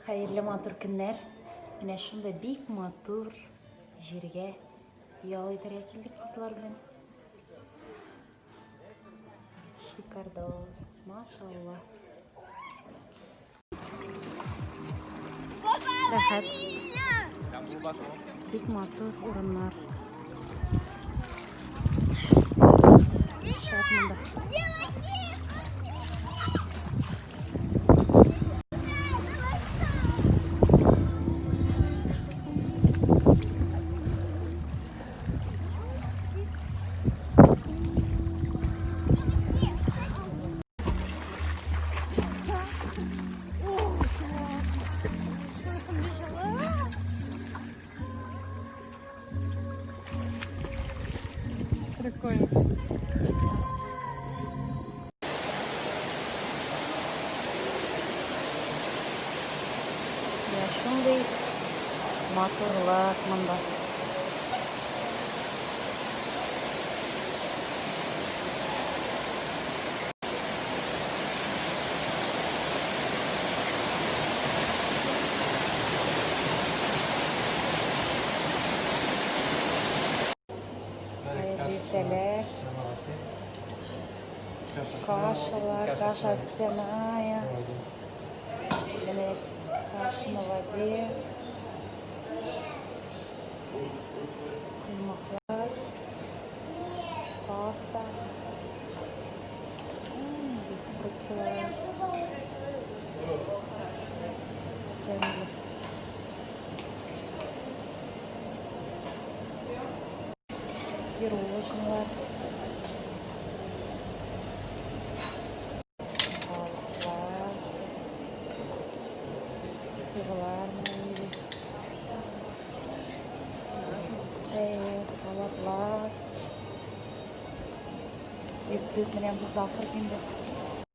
Hayırlı matur günler. Yine şunda büyük matur jirge yol iterek geldik kızlar bilen. Şikardoz, maşallah. Rahat. Büyük matur ürünler. Şartmanda. Прикольно. Ya şunday maturlar manda. Hayırlı kaşalar, kaşa semaya. Demek kaşına vadi. Kıymaklar. Pasta. Fruklar. Пирожные, balıklar, sıvılar, salatlar, büyük büyük bu zafır günde.